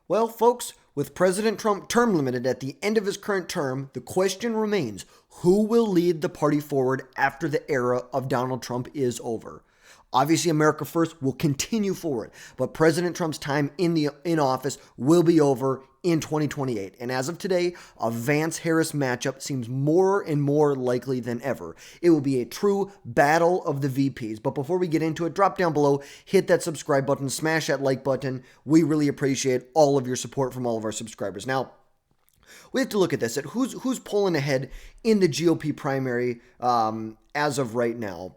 Well, folks, with President Trump term limited at the end of his current term, the question remains, who will lead the party forward after the era of Donald Trump is over? Obviously, America First will continue forward, but President Trump's time in office will be over in 2028. And as of today, a Vance-Harris matchup seems more and more likely than ever. It will be a true battle of the VPs. But before we get into it, drop down below, hit that subscribe button, smash that like button. We really appreciate all of your support from all of our subscribers. Now, we have to look at this, at who's pulling ahead in the GOP primary as of right now.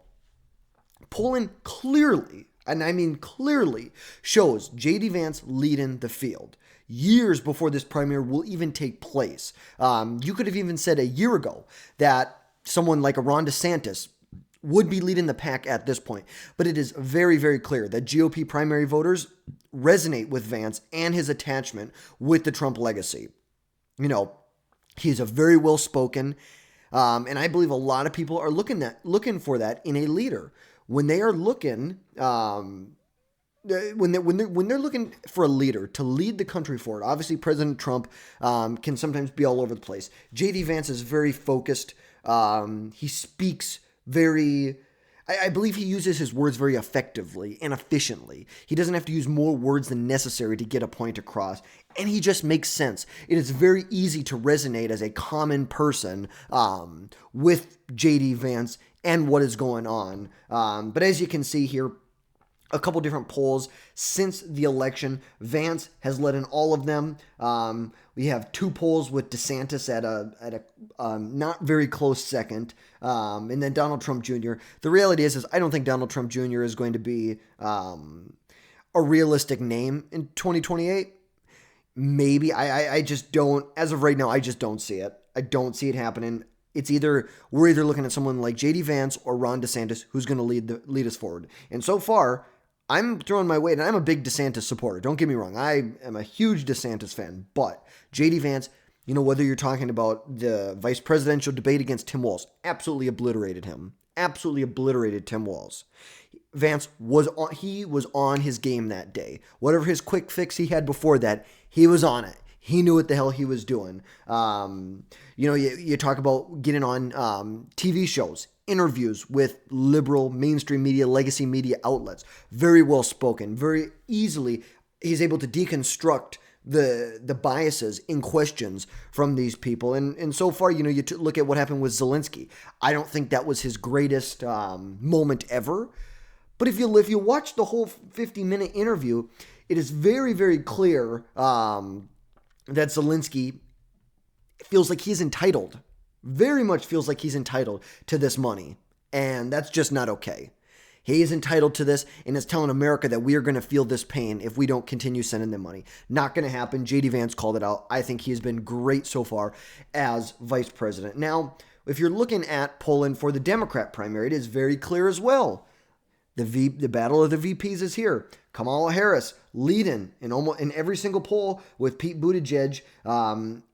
Polling clearly, and I mean clearly, shows J.D. Vance leading the field years before this primary will even take place. You could have even said a year ago that someone like a Ron DeSantis would be leading the pack at this point. But it is very, very clear that GOP primary voters resonate with Vance and his attachment with the Trump legacy. You know, he's a very well-spoken, and I believe a lot of people are looking for that in a leader. When they are looking, when they're looking for a leader to lead the country forward, obviously President Trump can sometimes be all over the place. J.D. Vance is very focused. He speaks very. I believe he uses his words very effectively and efficiently. He doesn't have to use more words than necessary to get a point across, and he just makes sense. It is very easy to resonate as a common person with J.D. Vance and what is going on. But as you can see here, a couple different polls since the election. Vance has led in all of them. We have two polls with DeSantis at a not very close second, and then Donald Trump Jr. The reality is I don't think Donald Trump Jr. is going to be a realistic name in 2028. Maybe. I just don't, as of right now, I just don't see it. I don't see it happening. We're either looking at someone like J.D. Vance or Ron DeSantis who's going to lead us forward. And so far, I'm throwing my weight, and I'm a big DeSantis supporter. Don't get me wrong. I am a huge DeSantis fan. But J.D. Vance, whether you're talking about the vice presidential debate against Tim Walz, absolutely obliterated him. Absolutely obliterated Tim Walz. Vance was on his game that day. Whatever his quick fix he had before that, he was on it. He knew what the hell he was doing. You talk about getting on TV shows, interviews with liberal mainstream media, legacy media outlets. Very well spoken. Very easily, he's able to deconstruct the biases in questions from these people. And so far, you look at what happened with Zelensky. I don't think that was his greatest moment ever. But if you watch the whole 50-minute interview, it is very, very clear that Zelensky feels like he's entitled, very much feels like he's entitled to this money. And that's just not okay. He is entitled to this and is telling America that we are going to feel this pain if we don't continue sending them money. Not going to happen. J.D. Vance called it out. I think he has been great so far as vice president. Now, if you're looking at polling for the Democrat primary, it is very clear as well. The battle of the VPs is here. Kamala Harris leading in every single poll with Pete Buttigieg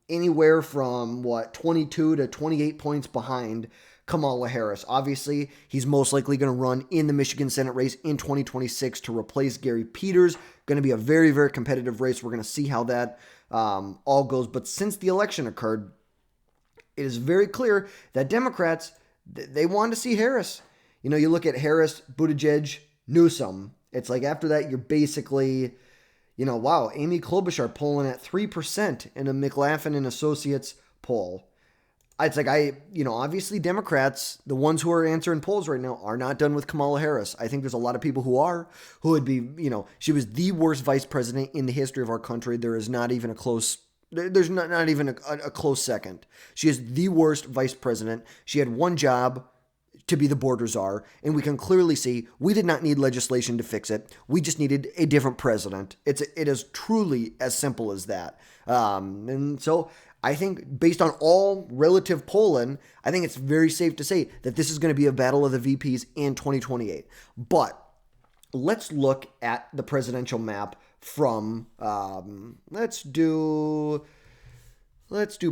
anywhere from 22 to 28 points behind Kamala Harris. Obviously, he's most likely going to run in the Michigan Senate race in 2026 to replace Gary Peters. Going to be a very, very competitive race. We're going to see how that all goes. But since the election occurred, it is very clear that Democrats, they want to see Harris. You look at Harris, Buttigieg, Newsom. It's like after that, you're basically, wow, Amy Klobuchar polling at 3% in a McLaughlin and Associates poll. It's like obviously Democrats, the ones who are answering polls right now, are not done with Kamala Harris. I think there's a lot of people who would be, she was the worst vice president in the history of our country. There is not even a close. There's not even a close second. She is the worst vice president. She had one job, to be the border czar, and we can clearly see we did not need legislation to fix it. We just needed a different president. It is truly as simple as that. And so I think based on all relative polling, I think it's very safe to say that this is going to be a battle of the VPs in 2028. But let's look at the presidential map from, let's do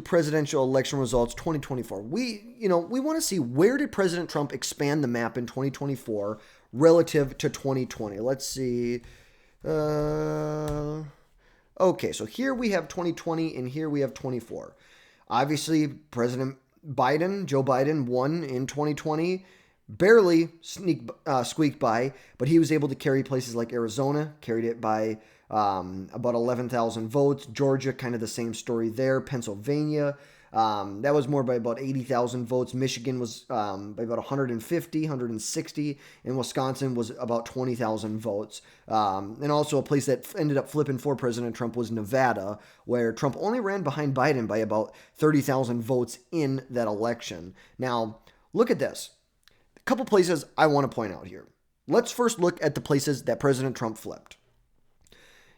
presidential election results 2024. We want to see, where did President Trump expand the map in 2024 relative to 2020? Let's see. Okay, so here we have 2020 and here we have 24. Obviously, Joe Biden won in 2020, barely squeaked by, but he was able to carry places like Arizona, carried it by about 11,000 votes. Georgia, kind of the same story there. Pennsylvania, that was more by about 80,000 votes. Michigan was by about 150, 160, and Wisconsin was about 20,000 votes. And also a place that ended up flipping for President Trump was Nevada, where Trump only ran behind Biden by about 30,000 votes in that election. Now, look at this. A couple places I want to point out here. Let's first look at the places that President Trump flipped.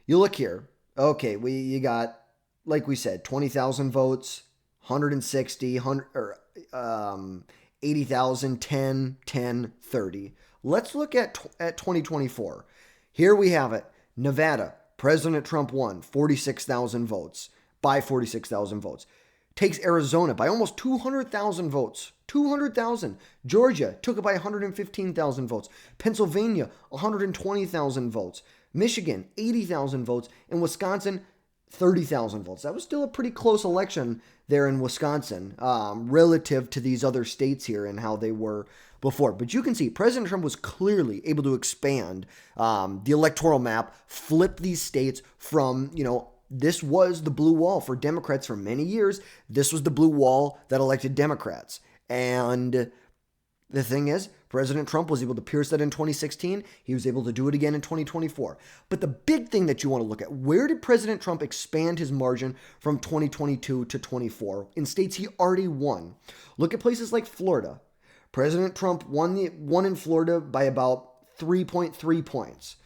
You look here. Okay, you got, like we said, 20,000 votes, 160, 80,000, 10, 10, 30. Let's look at 2024. Here we have it. Nevada, President Trump won 46,000 votes, by 46,000 votes. Takes Arizona by almost 200,000 votes. 200,000. Georgia took it by 115,000 votes. Pennsylvania, 120,000 votes. Michigan, 80,000 votes. And Wisconsin, 30,000 votes. That was still a pretty close election there in Wisconsin relative to these other states here and how they were before. But you can see President Trump was clearly able to expand the electoral map, flip these states from, this was the blue wall for Democrats for many years. This was the blue wall that elected Democrats. And the thing is, President Trump was able to pierce that in 2016. He was able to do it again in 2024. But the big thing that you want to look at, where did President Trump expand his margin from 2022 to 24 in states he already won? Look at places like Florida. President Trump won in Florida by about 3.3 points.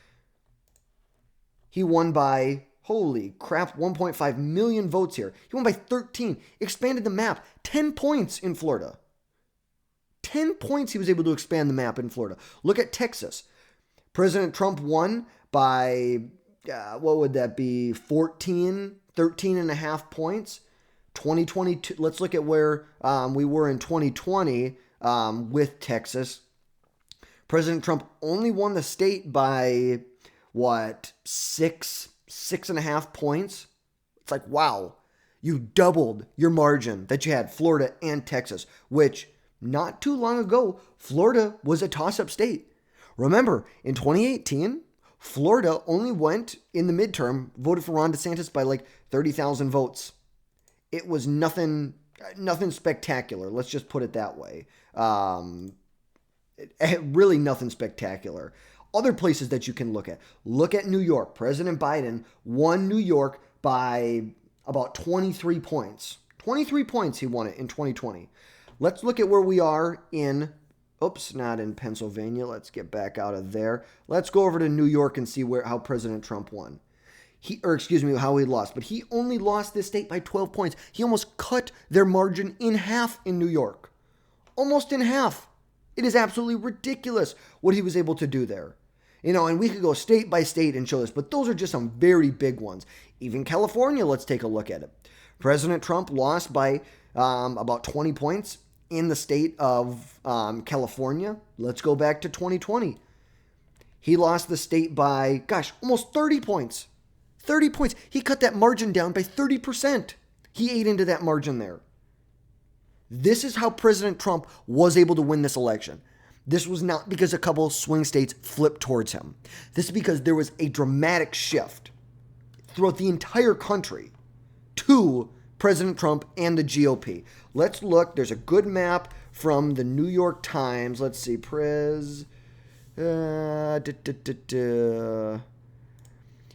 He won by, holy crap, 1.5 million votes here. He won by 13, expanded the map, 10 points in Florida. 10 points he was able to expand the map in Florida. Look at Texas. President Trump won by, what would that be, 13 and a half points. 2022, let's look at where we were in 2020 with Texas. President Trump only won the state by, six and a half points? It's like, wow, you doubled your margin that you had, Florida and Texas, which not too long ago, Florida was a toss-up state. Remember, in 2018, Florida only went in the midterm, voted for Ron DeSantis by like 30,000 votes. It was nothing spectacular. Let's just put it that way. Really nothing spectacular. Other places that you can look at. Look at New York. President Biden won New York by about 23 points. 23 points he won it in 2020. Let's look at where we are not in Pennsylvania. Let's get back out of there. Let's go over to New York and see how President Trump won. How he lost. But he only lost this state by 12 points. He almost cut their margin in half in New York. Almost in half. It is absolutely ridiculous what he was able to do there. And we could go state by state and show this, but those are just some very big ones. Even California, let's take a look at it. President Trump lost by about 20 points in the state of California. Let's go back to 2020. He lost the state by, almost 30 points. 30 points. He cut that margin down by 30%. He ate into that margin there. This is how President Trump was able to win this election. This was not because a couple swing states flipped towards him. This is because there was a dramatic shift throughout the entire country to President Trump and the GOP. Let's look. There's a good map from the New York Times. Let's see.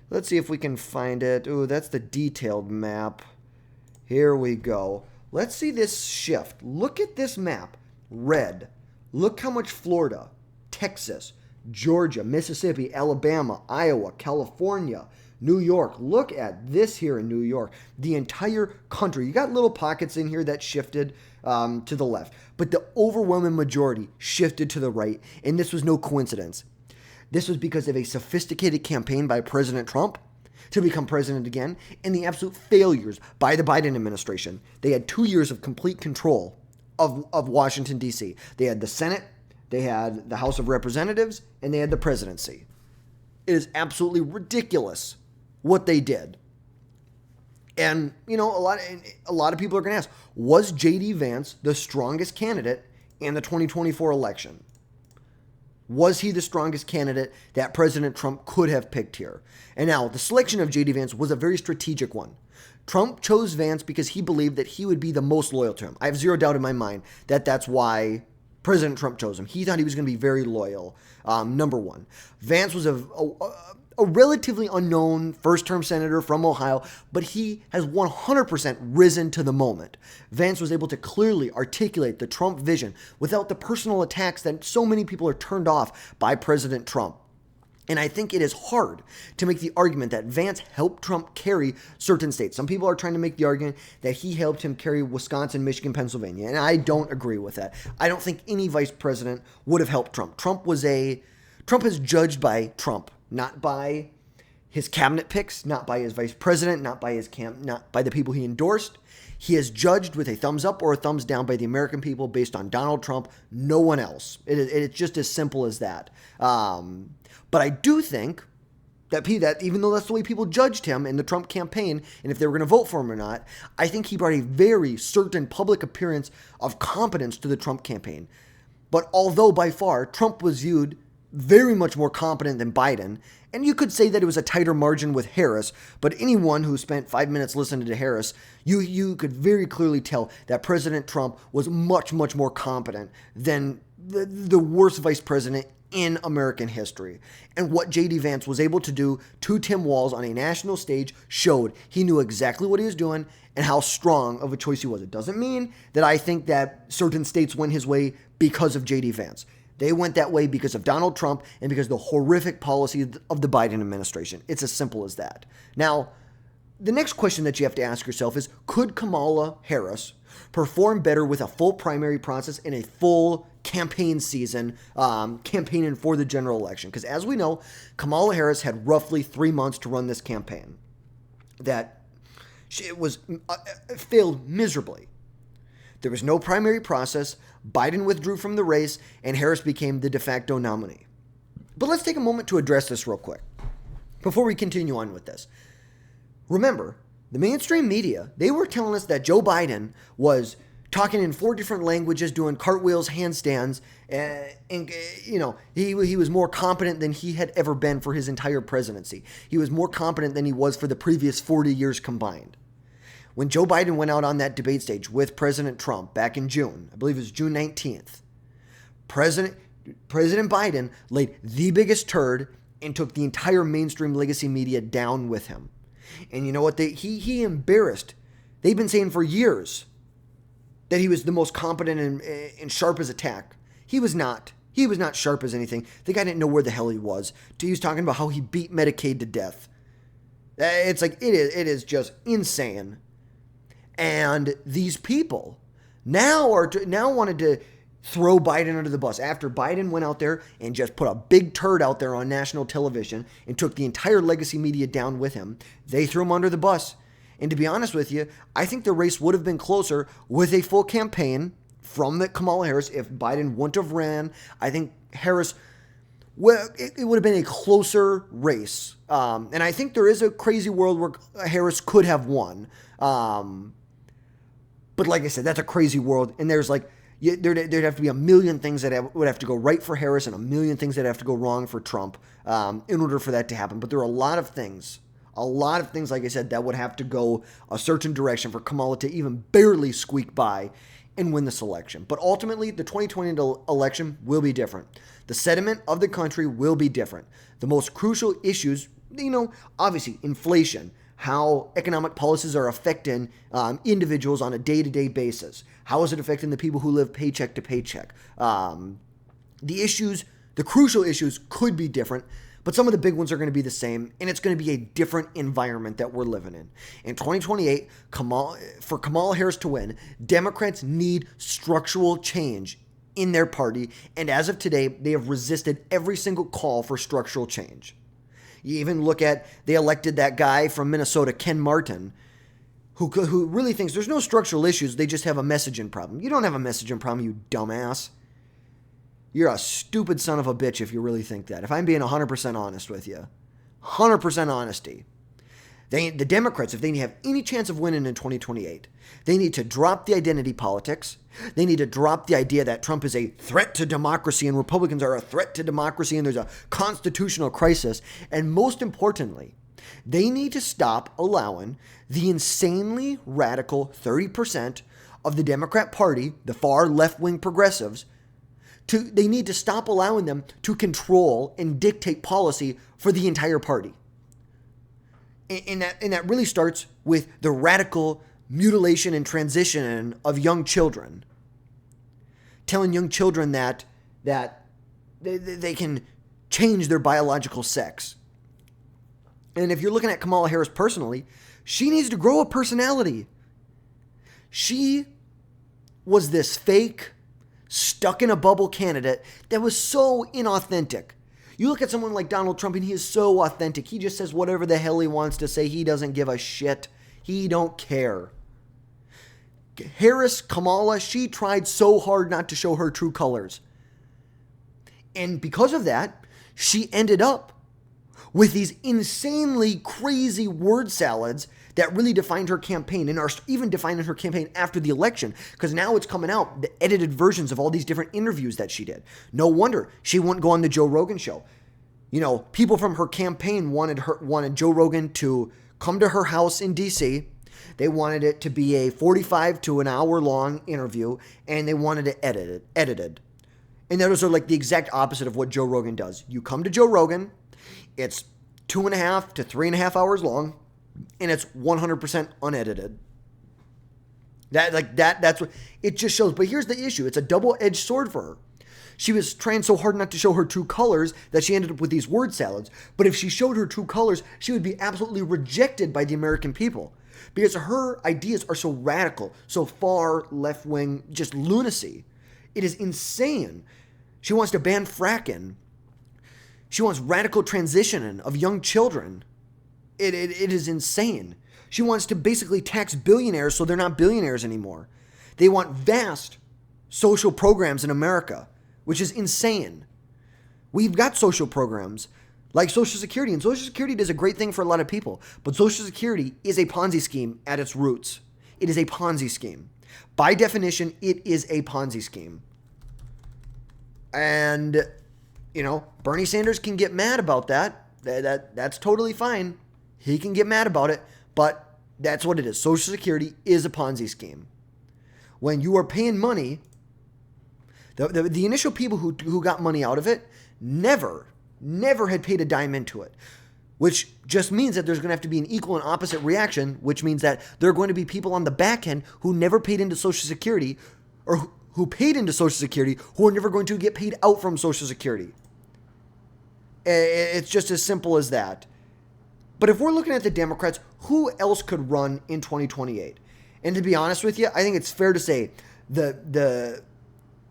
Let's see if we can find it. Ooh, that's the detailed map. Here we go. Let's see this shift. Look at this map. Red. Look how much Florida, Texas, Georgia, Mississippi, Alabama, Iowa, California, New York. Look at this here in New York. The entire country. You got little pockets in here that shifted to the left, but the overwhelming majority shifted to the right, and this was no coincidence. This was because of a sophisticated campaign by President Trump to become president again, and the absolute failures by the Biden administration. They had 2 years of complete control of Washington, D.C. They had the Senate, they had the House of Representatives, and they had the presidency. It is absolutely ridiculous what they did. And, a lot of people are going to ask, was J.D. Vance the strongest candidate in the 2024 election? Was he the strongest candidate that President Trump could have picked here? And now, the selection of J.D. Vance was a very strategic one. Trump chose Vance because he believed that he would be the most loyal to him. I have zero doubt in my mind that that's why President Trump chose him. He thought he was going to be very loyal, number one. Vance was a relatively unknown first-term senator from Ohio, but he has 100% risen to the moment. Vance was able to clearly articulate the Trump vision without the personal attacks that so many people are turned off by President Trump. And I think it is hard to make the argument that Vance helped Trump carry certain states. Some people are trying to make the argument that he helped him carry Wisconsin, Michigan, Pennsylvania, and I don't agree with that. I don't think any vice president would have helped Trump. Trump is judged by Trump, not by his cabinet picks, not by his vice president, not by the people he endorsed. He is judged with a thumbs up or a thumbs down by the American people based on Donald Trump, no one else. It's just as simple as that. But I do think that even though that's the way people judged him in the Trump campaign, and if they were going to vote for him or not, I think he brought a very certain public appearance of competence to the Trump campaign. But although by far Trump was viewed very much more competent than Biden, and you could say that it was a tighter margin with Harris, but anyone who spent 5 minutes listening to Harris, you could very clearly tell that President Trump was much, much more competent than the worst vice president in American history. And what J.D. Vance was able to do to Tim Walz on a national stage showed he knew exactly what he was doing and how strong of a choice he was. It doesn't mean that I think that certain states went his way because of J.D. Vance. They went that way because of Donald Trump and because of the horrific policy of the Biden administration. It's as simple as that. Now, the next question that you have to ask yourself is, could Kamala Harris perform better with a full primary process and a full campaign season, campaigning for the general election? Because as we know, Kamala Harris had roughly 3 months to run this campaign. Failed miserably. There was no primary process. Biden withdrew from the race, and Harris became the de facto nominee. But let's take a moment to address this real quick before we continue on with this. Remember, the mainstream media, they were telling us that Joe Biden was talking in 4 different languages, doing cartwheels, handstands, and he was more competent than he had ever been for his entire presidency. He was more competent than he was for the previous 40 years combined. When Joe Biden went out on that debate stage with President Trump back in June, I believe it was June 19th, President Biden laid the biggest turd and took the entire mainstream legacy media down with him. And you know what? He embarrassed. They've been saying for years that he was the most competent and sharp as a tack. He was not. He was not sharp as anything. The guy didn't know where the hell he was. He was talking about how he beat Medicaid to death. It's like, it is just insane. And these people now wanted to throw Biden under the bus after Biden went out there and just put a big turd out there on national television and took the entire legacy media down with him. They threw him under the bus. And to be honest with you, I think the race would have been closer with a full campaign from Kamala Harris if Biden wouldn't have ran. I think Harris, well, it would have been a closer race. And I think there is a crazy world where Harris could have won. But like I said, that's a crazy world. And there's there'd have to be a million things that would have to go right for Harris and a million things that have to go wrong for Trump in order for that to happen. But there are a lot of things, like I said, that would have to go a certain direction for Kamala to even barely squeak by and win this election. But ultimately, the 2020 election will be different. The sentiment of the country will be different. The most crucial issues, obviously inflation, how economic policies are affecting individuals on a day-to-day basis. How is it affecting the people who live paycheck to paycheck? The crucial issues could be different, but some of the big ones are going to be the same, and it's going to be a different environment that we're living in. In 2028, for Kamala Harris to win, Democrats need structural change in their party, and as of today, they have resisted every single call for structural change. You even look at, they elected that guy from Minnesota, Ken Martin, who really thinks there's no structural issues, they just have a messaging problem. You don't have a messaging problem, you dumbass. You're a stupid son of a bitch if you really think that. If I'm being 100% honest with you. 100% honesty. The Democrats, if they have any chance of winning in 2028, they need to drop the identity politics. They need to drop the idea that Trump is a threat to democracy and Republicans are a threat to democracy and there's a constitutional crisis. And most importantly, they need to stop allowing the insanely radical 30% of the Democrat Party, the far left-wing progressives, they need to stop allowing them to control and dictate policy for the entire party. And that really starts with the radical mutilation and transition of young children. Telling young children that they can change their biological sex. And if you're looking at Kamala Harris personally, she needs to grow a personality. She was this fake, stuck in a bubble candidate that was so inauthentic. You look at someone like Donald Trump and he is so authentic. He just says whatever the hell he wants to say. He doesn't give a shit. He don't care. Harris, Kamala, she tried so hard not to show her true colors. And because of that, she ended up with these insanely crazy word salads that really defined her campaign and are even defining her campaign after the election, because now it's coming out, the edited versions of all these different interviews that she did. No wonder she wouldn't go on the Joe Rogan show. You know, people from her campaign wanted Joe Rogan to come to her house in D.C. They wanted it to be a 45 to an hour long interview, and they wanted it edited. And those are like the exact opposite of what Joe Rogan does. You come to Joe Rogan, it's 2.5 to 3.5 hours long, and it's 100% unedited. That's what it just shows. But here's the issue. It's a double-edged sword for her. She was trying so hard not to show her true colors that she ended up with these word salads. But if she showed her true colors, she would be absolutely rejected by the American people. Because her ideas are so radical, so far left-wing, just lunacy. It is insane. She wants to ban fracking. She wants radical transitioning of young children. It is insane. She wants to basically tax billionaires so they're not billionaires anymore. They want vast social programs in America, which is insane. We've got social programs like Social Security, and Social Security does a great thing for a lot of people, but Social Security is a Ponzi scheme at its roots. It is a Ponzi scheme. By definition, it is a Ponzi scheme. And, you know, Bernie Sanders can get mad about that. That's totally fine. He can get mad about it, but that's what it is. Social Security is a Ponzi scheme. When you are paying money, the initial people who got money out of it never had paid a dime into it, which just means that there's going to have to be an equal and opposite reaction, which means that there are going to be people on the back end who never paid into Social Security or who paid into Social Security who are never going to get paid out from Social Security. It's just as simple as that. But if we're looking at the Democrats, who else could run in 2028? And to be honest with you, I think it's fair to say the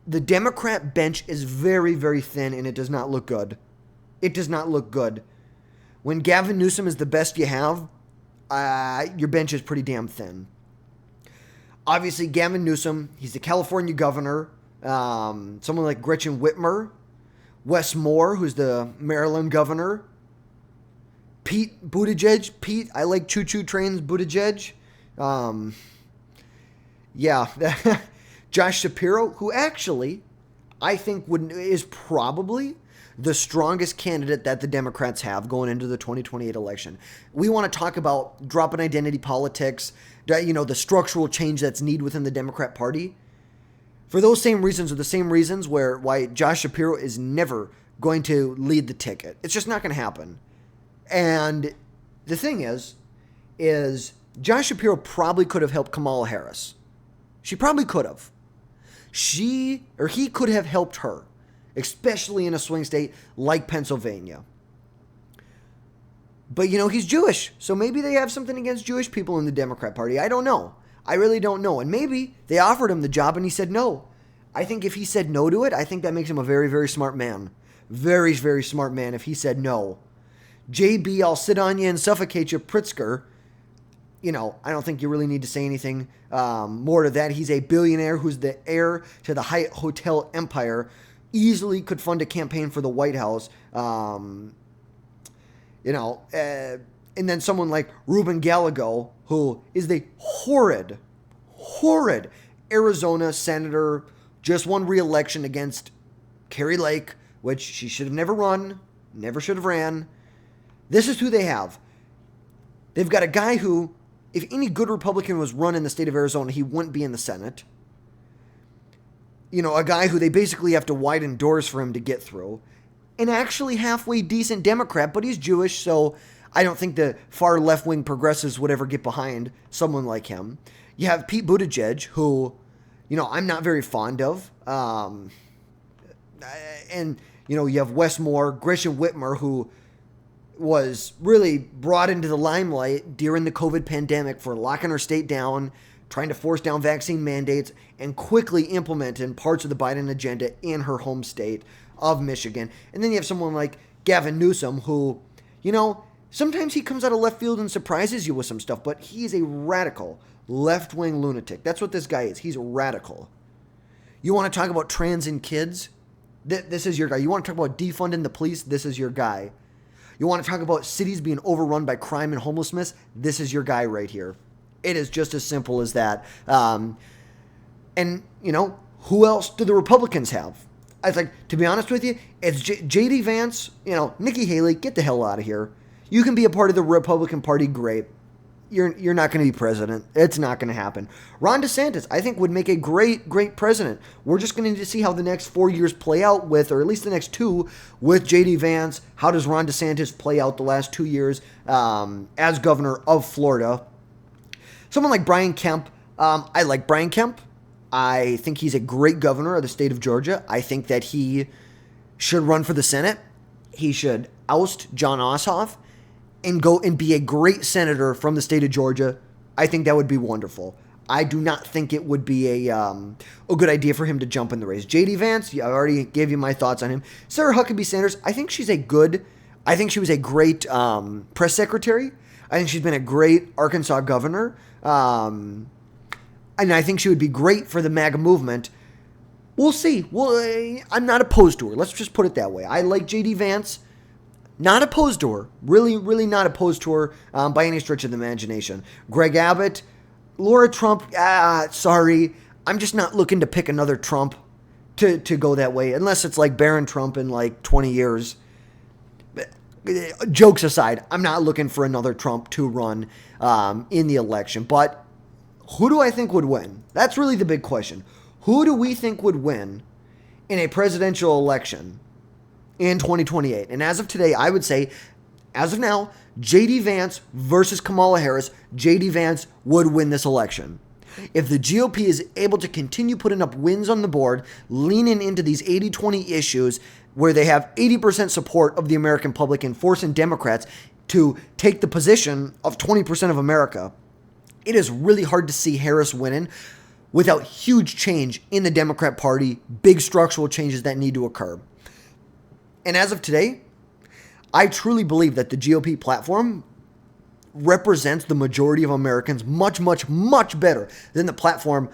Democrat bench is very, very thin, and it does not look good. It does not look good. When Gavin Newsom is the best you have, your bench is pretty damn thin. Obviously, Gavin Newsom, he's the California governor. Someone like Gretchen Whitmer, Wes Moore, who's the Maryland governor. Pete Buttigieg. I like choo-choo trains, Buttigieg. Josh Shapiro, who actually I think is probably the strongest candidate that the Democrats have going into the 2028 election. We want to talk about dropping identity politics, the structural change that's needed within the Democrat Party. For those same reasons, or the same reasons why Josh Shapiro is never going to lead the ticket. It's just not going to happen. And the thing is Josh Shapiro probably could have helped Kamala Harris. She probably could have. He could have helped her, especially in a swing state like Pennsylvania. But, he's Jewish, so maybe they have something against Jewish people in the Democrat Party. I don't know. I really don't know. And maybe they offered him the job and he said no. I think if he said no to it, I think that makes him a very, very smart man. Very, very smart man if he said no. JB, I'll sit on you and suffocate you, Pritzker. I don't think you really need to say anything more to that. He's a billionaire who's the heir to the Hyatt Hotel empire. Easily could fund a campaign for the White House. And And then someone like Ruben Gallego, who is the horrid Arizona senator, just won re-election against Kari Lake, which she should have never run, never should have ran. This is who they have. They've got a guy who, if any good Republican was run in the state of Arizona, he wouldn't be in the Senate. You know, a guy who they basically have to widen doors for him to get through. An actually halfway decent Democrat, but he's Jewish, so I don't think the far left-wing progressives would ever get behind someone like him. You have Pete Buttigieg, who, you know, I'm not very fond of. And, you know, you have Wes Moore, Gretchen Whitmer, who was really brought into the limelight during the COVID pandemic for locking her state down, trying to force down vaccine mandates, and quickly implementing parts of the Biden agenda in her home state of Michigan. And then you have someone like Gavin Newsom, who, you know, sometimes he comes out of left field and surprises you with some stuff, but he's a radical left-wing lunatic. That's what this guy is. He's radical. You want to talk about trans and kids? This is your guy. You want to talk about defunding the police? This is your guy. You want to talk about cities being overrun by crime and homelessness? This is your guy right here. It is just as simple as that. And, you know, who else do the Republicans have? I think, to be honest with you, it's J.D. Vance, you know, Nikki Haley, get the hell out of here. You can be a part of the Republican Party, great. You're not going to be president. It's not going to happen. Ron DeSantis, I think, would make a great president. We're just going to need to see how the next 4 years play out with, or at least the next 2, with J.D. Vance. How does Ron DeSantis play out the last 2 years as governor of Florida? Someone like Brian Kemp. I like Brian Kemp. I think he's a great governor of the state of Georgia. I think that he should run for the Senate. He should oust John Ossoff and go and be a great senator from the state of Georgia. I think that would be wonderful. I do not think it would be a good idea for him to jump in the race. J.D. Vance, I already gave you my thoughts on him. Sarah Huckabee Sanders, I think she was a great press secretary. I think she's been a great Arkansas governor. And I think she would be great for the MAGA movement. We'll see. I'm not opposed to her. Let's just put it that way. I like J.D. Vance. Not opposed to her. Really not opposed to her by any stretch of the imagination. Greg Abbott, Laura Trump, sorry. I'm just not looking to pick another Trump to go that way. Unless it's like Barron Trump in like 20 years. Jokes aside, I'm not looking for another Trump to run in the election. But who do I think would win? That's really the big question. Who do we think would win in a presidential election in 2028? And as of today, I would say, as of now, J.D. Vance versus Kamala Harris, J.D. Vance would win this election. If the GOP is able to continue putting up wins on the board, leaning into these 80-20 issues where they have 80% support of the American public and forcing Democrats to take the position of 20% of America, it is really hard to see Harris winning without huge change in the Democrat Party, big structural changes that need to occur. And as of today, I truly believe that the GOP platform represents the majority of Americans much better than the platform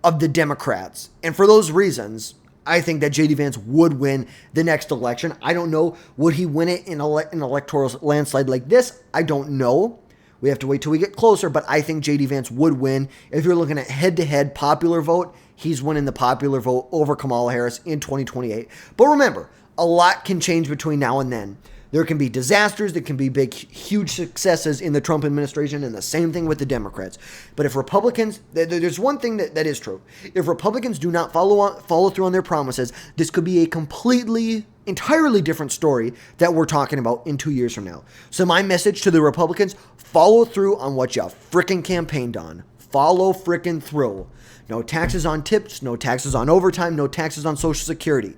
of the Democrats. And for those reasons, I think that J.D. Vance would win the next election. I don't know. Would he win it in an electoral landslide like this? I don't know. We have to wait till we get closer, but I think J.D. Vance would win. If you're looking at head-to-head popular vote, he's winning the popular vote over Kamala Harris in 2028. But remember, a lot can change between now and then. There can be disasters, there can be big, huge successes in the Trump administration, and the same thing with the Democrats. But if Republicans, there's one thing that is true. If Republicans do not follow through on their promises, this could be a entirely different story that we're talking about in 2 years from now. So my message to the Republicans, follow through on what you frickin' campaigned on. Follow frickin' through. No taxes on tips, no taxes on overtime, no taxes on Social Security.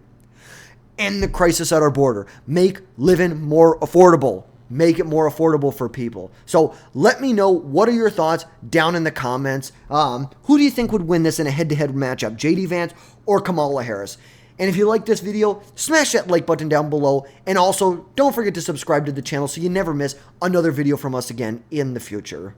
End the crisis at our border. Make living more affordable. Make it more affordable for people. So let me know, what are your thoughts down in the comments. Who do you think would win this in a head-to-head matchup? J.D. Vance or Kamala Harris? And if you like this video, smash that like button down below. And also, don't forget to subscribe to the channel so you never miss another video from us again in the future.